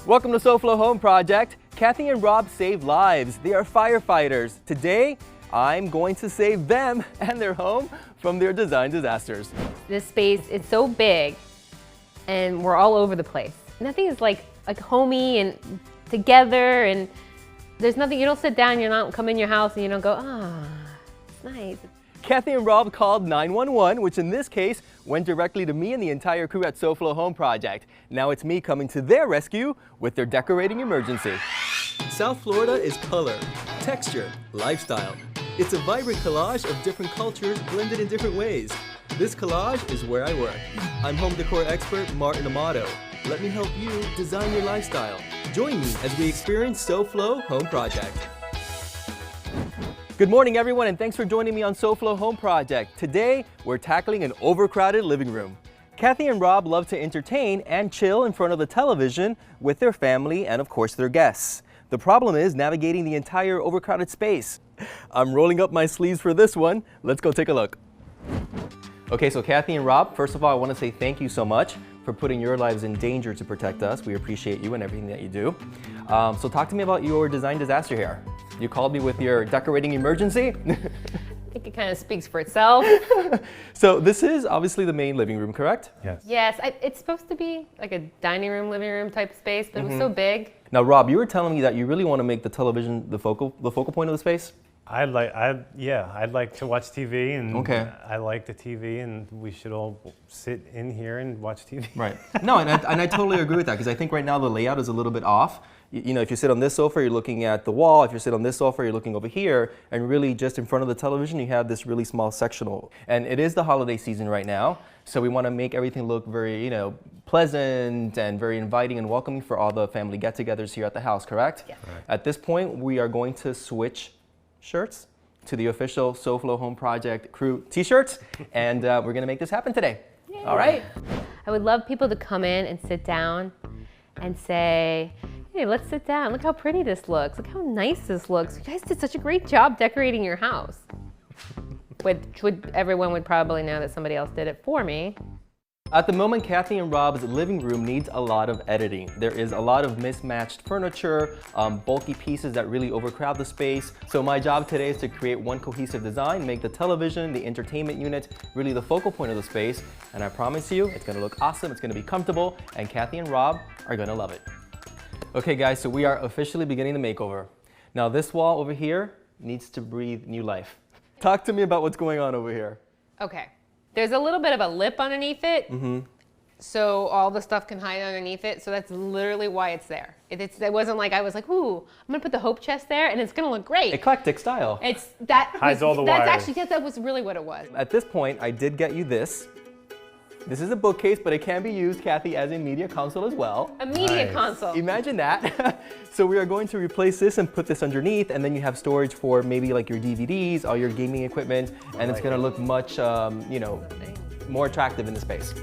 Welcome to SoFlo Home Project. Kathy and Rob save lives. They are firefighters. Today, I'm going to save them and their home from their design disasters. This space is so big and we're all over the place. Nothing is like homey and together, and there's nothing, you don't sit down, you don't come in your house and you don't go, it's nice. Kathy and Rob called 911, which in this case went directly to me and the entire crew at SoFlo Home Project. Now it's me coming to their rescue with their decorating emergency. South Florida is color, texture, lifestyle. It's a vibrant collage of different cultures blended in different ways. This collage is where I work. I'm home decor expert Martin Amado. Let me help you design your lifestyle. Join me as we experience SoFlo Home Project. Good morning, everyone, and thanks for joining me on SoFlo Home Project. Today, we're tackling an overcrowded living room. Kathy and Rob love to entertain and chill in front of the television with their family and, of course, their guests. The problem is navigating the entire overcrowded space. I'm rolling up my sleeves for this one. Let's go take a look. Okay, so Kathy and Rob, first of all, I want to say thank you so much for putting your lives in danger to protect us. We appreciate you and everything that you do. So talk to me about your design disaster here. You called me with your decorating emergency. I think it kind of speaks for itself. So this is obviously the main living room, correct? Yes. Yes, it's supposed to be like a dining room, living room type space, but it was so big. Now, Rob, you were telling me that you really want to make the television the focal point of the space? I'd like to watch TV, and okay. I like the TV, and we should all sit in here and watch TV. Right. No, and I totally agree with that, because I think right now the layout is a little bit off. You know, if you sit on this sofa, you're looking at the wall. If you sit on this sofa, you're looking over here. And really just in front of the television, you have this really small sectional. And it is the holiday season right now. So we want to make everything look very, pleasant and very inviting and welcoming for all the family get-togethers here at the house, correct? Yeah. Right. At this point, we are going to switch shirts to the official SoFlo Home Project crew t-shirts. And we're going to make this happen today. Yay. All right. I would love people to come in and sit down and say, hey, let's sit down. Look how pretty this looks. Look how nice this looks. You guys did such a great job decorating your house. Which everyone would probably know that somebody else did it for me. At the moment, Kathy and Rob's living room needs a lot of editing. There is a lot of mismatched furniture, bulky pieces that really overcrowd the space. So my job today is to create one cohesive design, make the television, the entertainment unit, really the focal point of the space. And I promise you, it's gonna look awesome, it's gonna be comfortable, and Kathy and Rob are gonna love it. Okay guys, so we are officially beginning the makeover. Now this wall over here needs to breathe new life. Talk to me about what's going on over here. Okay. There's a little bit of a lip underneath it, so all the stuff can hide underneath it. So that's literally why it's there. It wasn't like I was like, ooh, I'm gonna put the hope chest there and it's gonna look great. Eclectic style. It's that hides all the wires. That was really what it was. At this point, I did get you this. This is a bookcase, but it can be used, Kathy, as a media console as well. A media Nice. console. Imagine that. So we are going to replace this and put this underneath, and then you have storage for maybe like your DVDs, all your gaming equipment, and it's gonna look much, more attractive in the space.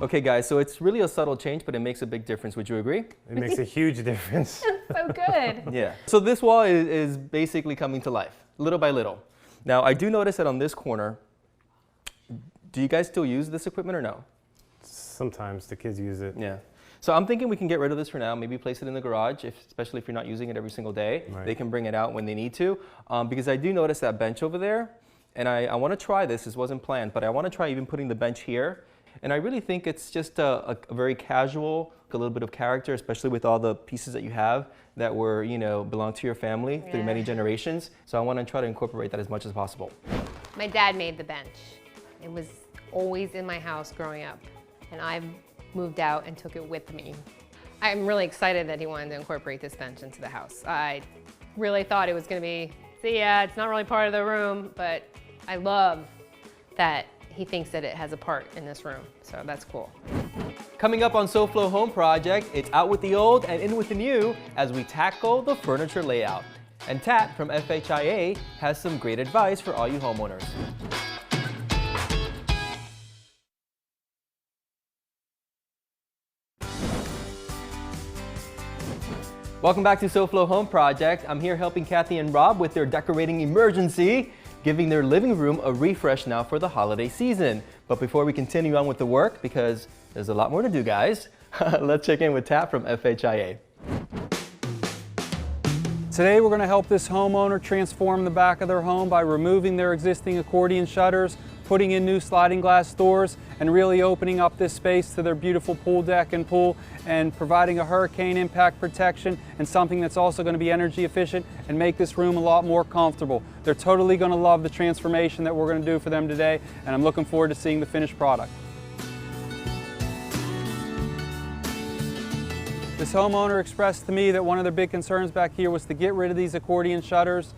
Okay guys, so it's really a subtle change, but it makes a big difference. Would you agree? It makes a huge difference. So good. Yeah. So this wall is basically coming to life, little by little. Now I do notice that on this corner, do you guys still use this equipment or no? Sometimes the kids use it. Yeah. So I'm thinking we can get rid of this for now, maybe place it in the garage, especially if you're not using it every single day. Right. They can bring it out when they need to. Because I do notice that bench over there, and I want to try this. This wasn't planned, but I want to try even putting the bench here. And I really think it's just a very casual, a little bit of character, especially with all the pieces that you have that were, belong to your family through many generations. So I want to try to incorporate that as much as possible. My dad made the bench. It was always in my house growing up, and I moved out and took it with me. I'm really excited that he wanted to incorporate this bench into the house. I really thought it was going to be, it's not really part of the room, but I love that he thinks that it has a part in this room, so that's cool. Coming up on SoFlo Home Project, it's out with the old and in with the new as we tackle the furniture layout. And Tat from FHIA has some great advice for all you homeowners. Welcome back to SoFlo Home Project. I'm here helping Kathy and Rob with their decorating emergency, giving their living room a refresh now for the holiday season. But before we continue on with the work, because there's a lot more to do, guys, let's check in with Tat from FHIA. Today we're going to help this homeowner transform the back of their home by removing their existing accordion shutters, putting in new sliding glass doors, and really opening up this space to their beautiful pool deck and pool, and providing a hurricane impact protection and something that's also going to be energy efficient and make this room a lot more comfortable. They're totally going to love the transformation that we're going to do for them today, and I'm looking forward to seeing the finished product. This homeowner expressed to me that one of their big concerns back here was to get rid of these accordion shutters.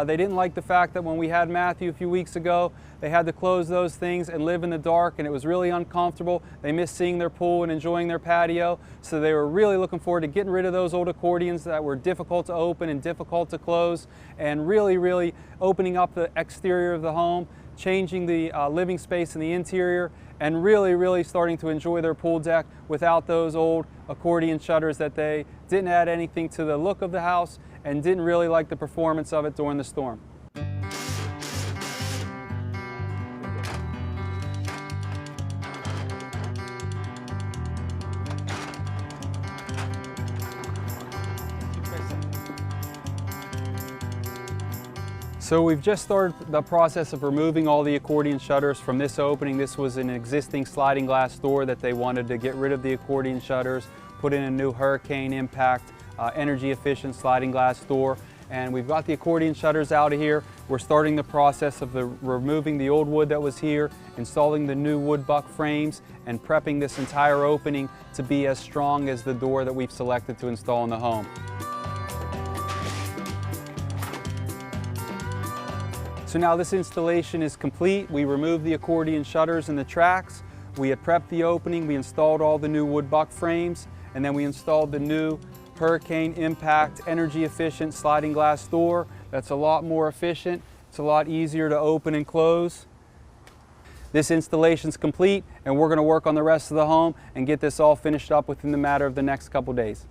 They didn't like the fact that when we had Matthew a few weeks ago, they had to close those things and live in the dark, and it was really uncomfortable. They missed seeing their pool and enjoying their patio, so they were really looking forward to getting rid of those old accordions that were difficult to open and difficult to close, and really opening up the exterior of the home, changing the living space in the interior, and really starting to enjoy their pool deck without those old accordion shutters that they didn't add anything to the look of the house and didn't really like the performance of it during the storm. So we've just started the process of removing all the accordion shutters from this opening. This was an existing sliding glass door that they wanted to get rid of the accordion shutters, put in a new hurricane impact, energy efficient sliding glass door. And we've got the accordion shutters out of here. We're starting the process of removing the old wood that was here, installing the new wood buck frames, and prepping this entire opening to be as strong as the door that we've selected to install in the home. So now this installation is complete. We removed the accordion shutters and the tracks. We had prepped the opening. We installed all the new wood buck frames, and then we installed the new hurricane impact energy efficient sliding glass door. That's a lot more efficient. It's a lot easier to open and close. This installation's complete, and we're going to work on the rest of the home and get this all finished up within the matter of the next couple days.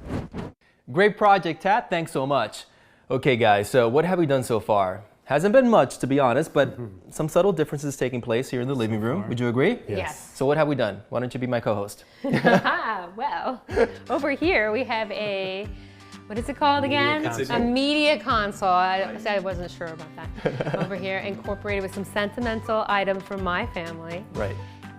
Great project, Tat. Thanks so much. Okay, guys, so what have we done so far? Hasn't been much, to be honest, but some subtle differences taking place here in the living room. Would you agree? Yes. So what have we done? Why don't you be my co-host? Well, over here we have a, what is it called again? A media console. I wasn't sure about that. Over here, incorporated with some sentimental items from my family. Right.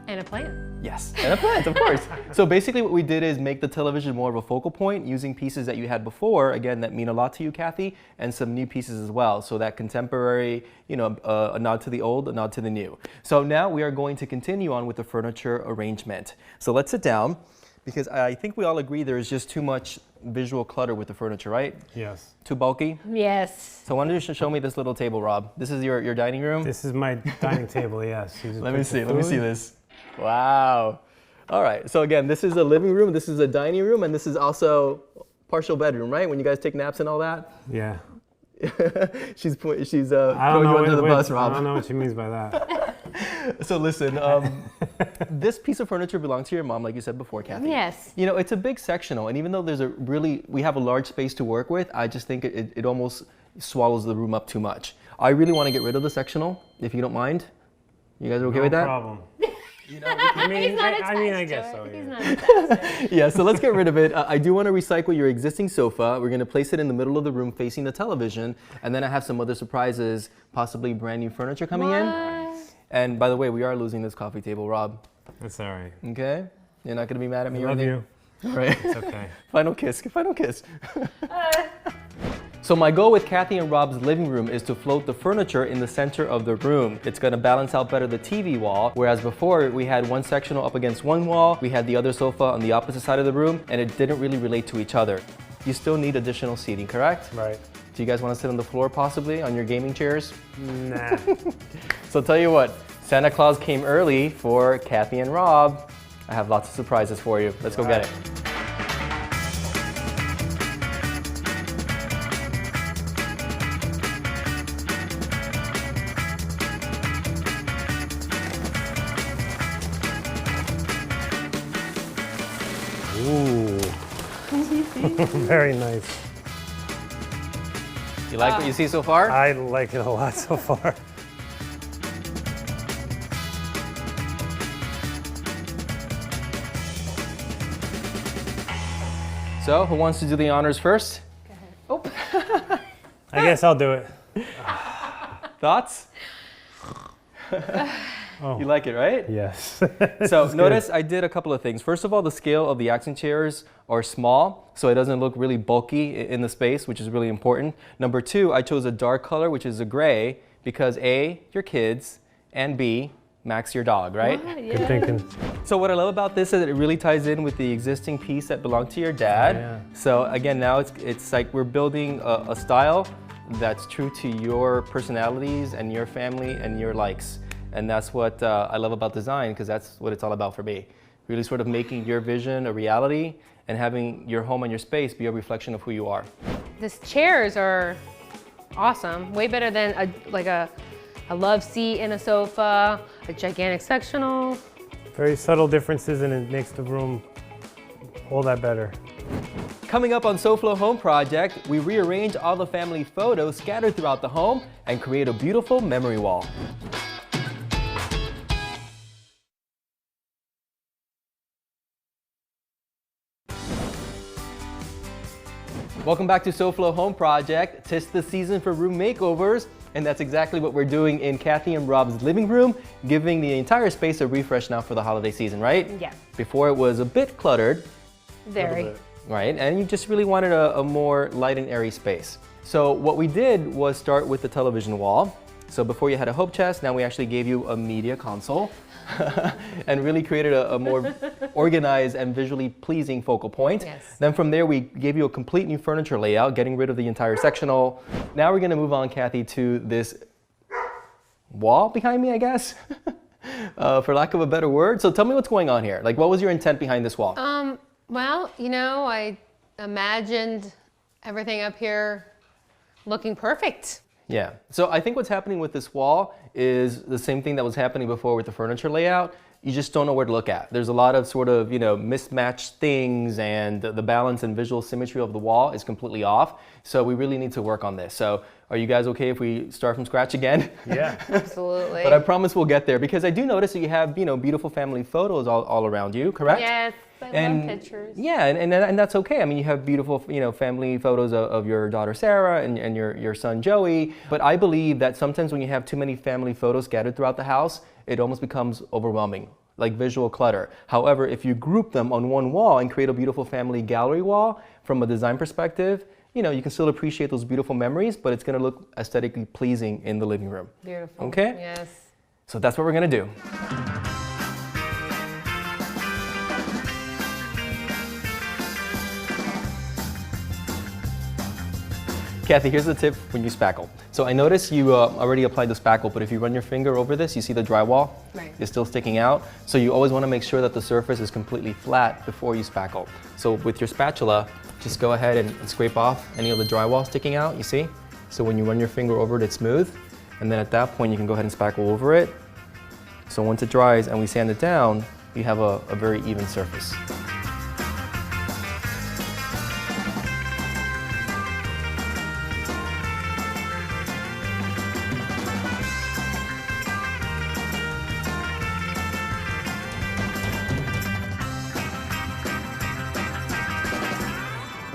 And a plant. Yes, and a plant, of course. So basically what we did is make the television more of a focal point using pieces that you had before, again, that mean a lot to you, Kathy, and some new pieces as well. So that contemporary, you know, a nod to the old, a nod to the new. So now we are going to continue on with the furniture arrangement. So let's sit down, because I think we all agree there is just too much visual clutter with the furniture, right? Yes. Too bulky? Yes. So why don't you show me this little table, Rob? This is your dining room? This is my dining table, yes. Let me see this. Wow. All right, so again, this is a living room, this is a dining room, and this is also partial bedroom, right? When you guys take naps and all that? Yeah. she's throwing you under the bus, Rob. I don't know what she means by that. So listen, this piece of furniture belongs to your mom, like you said before, Kathy. Yes. You know, it's a big sectional, and even though we have a large space to work with, I just think it almost swallows the room up too much. I really want to get rid of the sectional, if you don't mind. You guys are okay with that? No problem. He's I guess so. He's Yeah. not attached. Yeah, so let's get rid of it. I do want to recycle your existing sofa. We're going to place it in the middle of the room facing the television. And then I have some other surprises, possibly brand new furniture coming in. And by the way, we are losing this coffee table, Rob. That's all right. Okay? You're not going to be mad at me I or love anything? you. All right. It's okay. Final kiss. Final kiss. So my goal with Kathy and Rob's living room is to float the furniture in the center of the room. It's going to balance out better the TV wall, whereas before we had one sectional up against one wall, we had the other sofa on the opposite side of the room, and it didn't really relate to each other. You still need additional seating, correct? Right. Do you guys want to sit on the floor possibly, on your gaming chairs? Nah. So tell you what, Santa Claus came early for Kathy and Rob. I have lots of surprises for you. Let's go get it. Ooh. Very nice. You like what you see so far? I like it a lot so far. So, who wants to do the honors first? Oh. I guess I'll do it. Thoughts? Oh. You like it, right? Yes. So notice I did a couple of things. First of all, the scale of the accent chairs are small, so it doesn't look really bulky in the space, which is really important. Number two, I chose a dark color, which is a gray, because A, your kids, and B, Max, your dog, right? Yeah. Good thinking. So what I love about this is that it really ties in with the existing piece that belonged to your dad. Yeah. So again, now it's like we're building a style that's true to your personalities and your family and your likes. And that's what I love about design, because that's what it's all about for me. Really sort of making your vision a reality and having your home and your space be a reflection of who you are. These chairs are awesome. Way better than a love seat and a sofa, a gigantic sectional. Very subtle differences, and it makes the room all that better. Coming up on SoFlo Home Project, we rearrange all the family photos scattered throughout the home and create a beautiful memory wall. Welcome back to SoFlo Home Project. 'Tis the season for room makeovers, and that's exactly what we're doing in Kathy and Rob's living room, giving the entire space a refresh now for the holiday season, right? Yeah. Before it was a bit cluttered, Very. right? And you just really wanted a more light and airy space. So what we did was start with the television wall. So before you had a hope chest, now we actually gave you a media console and really created a more organized and visually pleasing focal point. Yes. Then from there, we gave you a complete new furniture layout, getting rid of the entire sectional. Now we're gonna move on, Kathy, to this wall behind me, I guess, for lack of a better word. So tell me what's going on here. Like, what was your intent behind this wall? Well, you know, I imagined everything up here looking perfect. Yeah, so I think what's happening with this wall is the same thing that was happening before with the furniture layout. You just don't know where to look at. There's a lot of sort of, you know, mismatched things, and the balance and visual symmetry of the wall is completely off. So we really need to work on this. So are you guys okay if we start from scratch again? Yeah. Absolutely. But I promise we'll get there, because I do notice that you have, you know, beautiful family photos all around you, correct? Yes, I love pictures. Yeah, and that's okay. I mean, you have beautiful, you know, family photos of your daughter Sarah and your son Joey. But I believe that sometimes when you have too many family photos scattered throughout the house, it almost becomes overwhelming, like visual clutter. However, if you group them on one wall and create a beautiful family gallery wall from a design perspective, you know, you can still appreciate those beautiful memories, but it's gonna look aesthetically pleasing in the living room. Beautiful. Okay? Yes. So that's what we're gonna do. Kathy, here's the tip when you spackle. So I noticed you already applied the spackle, but if you run your finger over this, you see the drywall? Right. It's still sticking out. So you always want to make sure that the surface is completely flat before you spackle. So with your spatula, just go ahead and scrape off any of the drywall sticking out, you see? So when you run your finger over it, it's smooth. And then at that point, you can go ahead and spackle over it. So once it dries and we sand it down, you have a very even surface.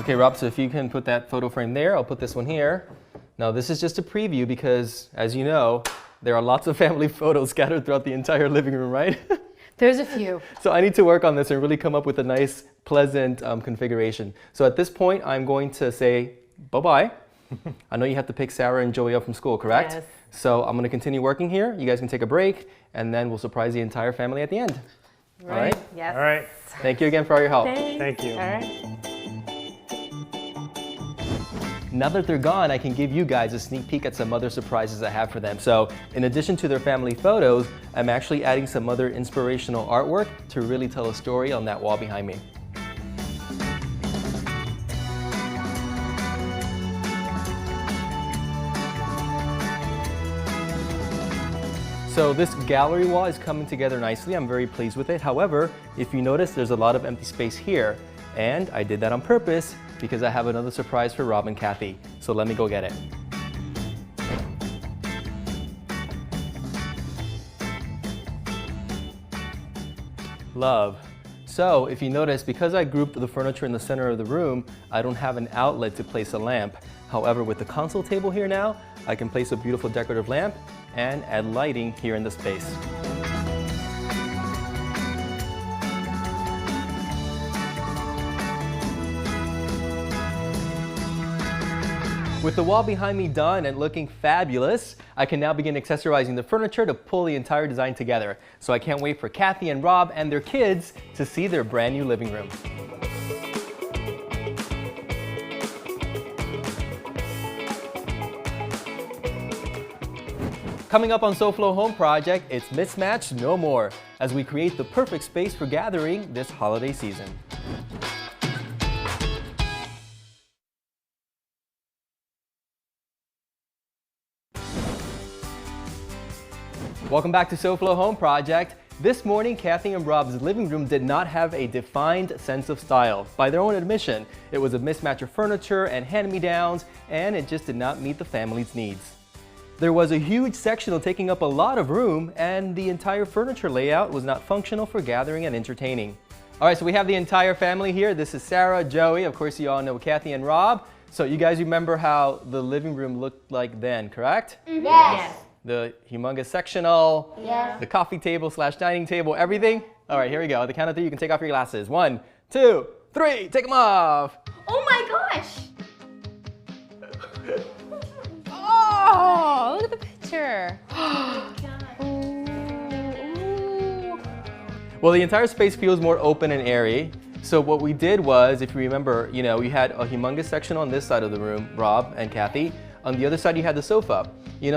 Okay, Rob, so if you can put that photo frame there, I'll put this one here. Now, this is just a preview because, as you know, there are lots of family photos scattered throughout the entire living room, right? There's a few. So I need to work on this and really come up with a nice, pleasant configuration. So at this point, I'm going to say bye-bye. I know you have to pick Sarah and Joey up from school, correct? Yes. So I'm going to continue working here. You guys can take a break, and then we'll surprise the entire family at the end. Right. All right? Yes. All right. Thank you again for all your help. Thank you. All right. Now that they're gone, I can give you guys a sneak peek at some other surprises I have for them. So in addition to their family photos, I'm actually adding some other inspirational artwork to really tell a story on that wall behind me. So this gallery wall is coming together nicely. I'm very pleased with it. However, if you notice, there's a lot of empty space here. And I did that on purpose because I have another surprise for Rob and Kathy. So let me go get it. love. So if you notice, because I grouped the furniture in the center of the room, I don't have an outlet to place a lamp. However, with the console table here now, I can place a beautiful decorative lamp and add lighting here in the space. With the wall behind me done and looking fabulous, I can now begin accessorizing the furniture to pull the entire design together. So I can't wait for Kathy and Rob and their kids to see their brand new living room. Coming up on SoFlo Home Project, it's Mismatch No More, as we create the perfect space for gathering this holiday season. Welcome back to SoFlo Home Project. This morning, Kathy and Rob's living room did not have a defined sense of style. By their own admission, it was a mismatch of furniture and hand-me-downs, and it just did not meet the family's needs. There was a huge sectional taking up a lot of room, and the entire furniture layout was not functional for gathering and entertaining. All right, so we have the entire family here. This is Sarah, Joey, of course you all know Kathy and Rob. So you guys remember how the living room looked like then, correct? Mm-hmm. Yes. The humongous sectional, Yeah. the coffee table / dining table, everything? All right, here we go. At the count of 3, you can take off your glasses. 1, 2, 3, take them off. Oh my gosh! Oh, look at the picture. Well, the entire space feels more open and airy. So what we did was, if you remember, we had a humongous section on this side of the room, Rob and Kathy. On the other side, you had the sofa.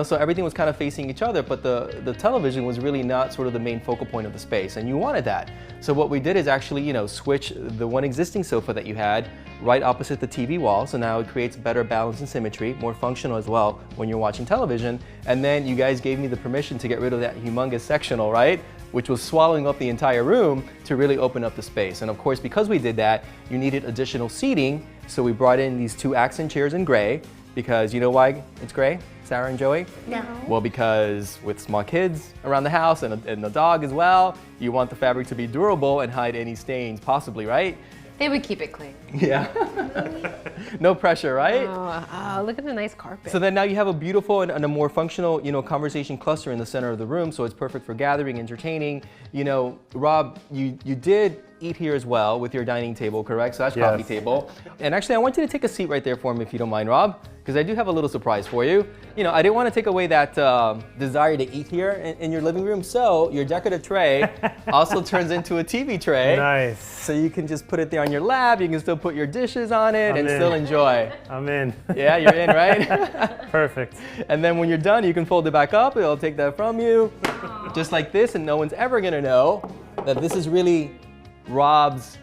So everything was kind of facing each other, but the television was really not sort of the main focal point of the space, and you wanted that. So what we did is actually, switch the one existing sofa that you had right opposite the TV wall, so now it creates better balance and symmetry, more functional as well when you're watching television. And then you guys gave me the permission to get rid of that humongous sectional, right? Which was swallowing up the entire room, to really open up the space. And of course, because we did that, you needed additional seating, so we brought in these 2 accent chairs in gray, because you know why it's gray, Sarah and Joey? No. Well, because with small kids around the house and the dog as well, you want the fabric to be durable and hide any stains possibly, right? They would keep it clean. Yeah. No pressure, right? Oh, look at the nice carpet. So then now you have a beautiful and a more functional, conversation cluster in the center of the room, so it's perfect for gathering, entertaining. Rob, you did eat here as well with your dining table, correct? So that's Yes. coffee table. And actually, I want you to take a seat right there for me if you don't mind, Rob, because I do have a little surprise for you. I didn't want to take away that desire to eat here in your living room, so your decorative tray also turns into a TV tray. Nice. So you can just put it there on your lap, you can still put your dishes on it and in. still enjoy. I'm in. Yeah, you're in, right? Perfect. And then when you're done, you can fold it back up. It'll take that from you, just like this, and no one's ever gonna know that this is really Rob's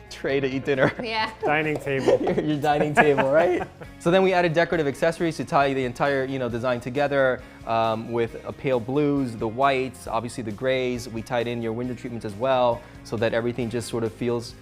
tray to eat dinner. Yeah. Dining table. Your dining table, right? So then we added decorative accessories to tie the entire, design together with pale blues, the whites, obviously the grays. We tied in your window treatments as well, so that everything just sort of feels,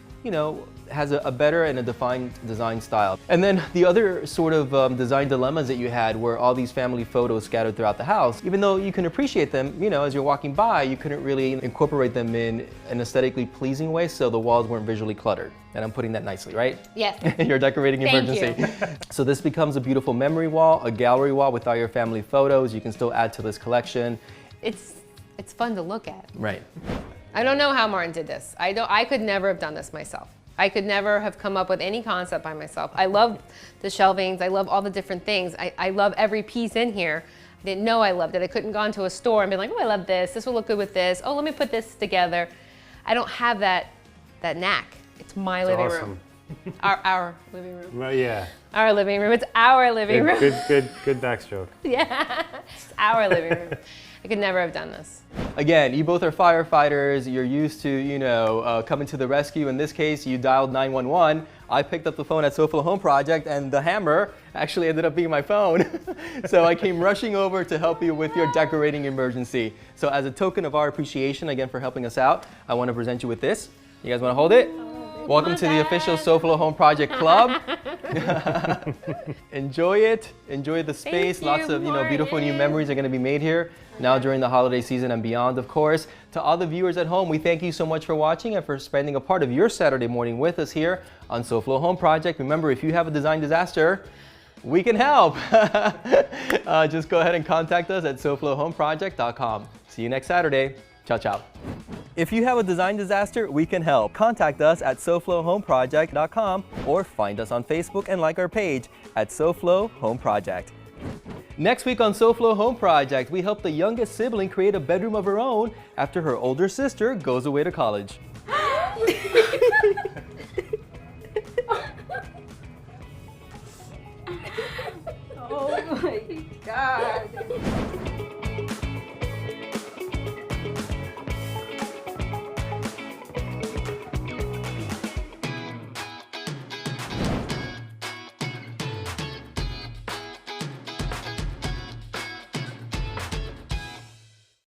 has a better and a defined design style. And then the other sort of design dilemmas that you had were all these family photos scattered throughout the house. Even though you can appreciate them, as you're walking by, you couldn't really incorporate them in an aesthetically pleasing way, so the walls weren't visually cluttered. And I'm putting that nicely, right? Yes. Your decorating Thank emergency. you. So this becomes a beautiful memory wall, a gallery wall with all your family photos. You can still add to this collection. It's fun to look at. Right. I don't know how Martin did this. I could never have done this myself. I could never have come up with any concept by myself. I love the shelvings. I love all the different things. I love every piece in here. I didn't know I loved it. I couldn't gone to a store and be like, oh, I love this. This will look good with this. Oh, let me put this together. I don't have that knack. It's my living room. Our living room. Well, yeah. Our living room. It's our living room. Good backstroke. Yeah, it's our living room. I could never have done this. Again, you both are firefighters. You're used to, coming to the rescue. In this case, you dialed 911. I picked up the phone at SoFlo Home Project, and the hammer actually ended up being my phone. So I came rushing over to help you with your decorating emergency. So as a token of our appreciation, again, for helping us out, I want to present you with this. You guys want to hold it? Welcome to the official SoFlo Home Project Club. Enjoy it. Enjoy the space. Thank you, Lots of beautiful new memories are going to be made here now during the holiday season and beyond, of course. To all the viewers at home, we thank you so much for watching and for spending a part of your Saturday morning with us here on SoFlo Home Project. Remember, if you have a design disaster, we can help. Just go ahead and contact us at SoFloHomeProject.com. See you next Saturday. Ciao, ciao. If you have a design disaster, we can help. Contact us at SoFloHomeProject.com or find us on Facebook and like our page at SoFlo Home Project. Next week on SoFlo Home Project, we help the youngest sibling create a bedroom of her own after her older sister goes away to college. Oh my God.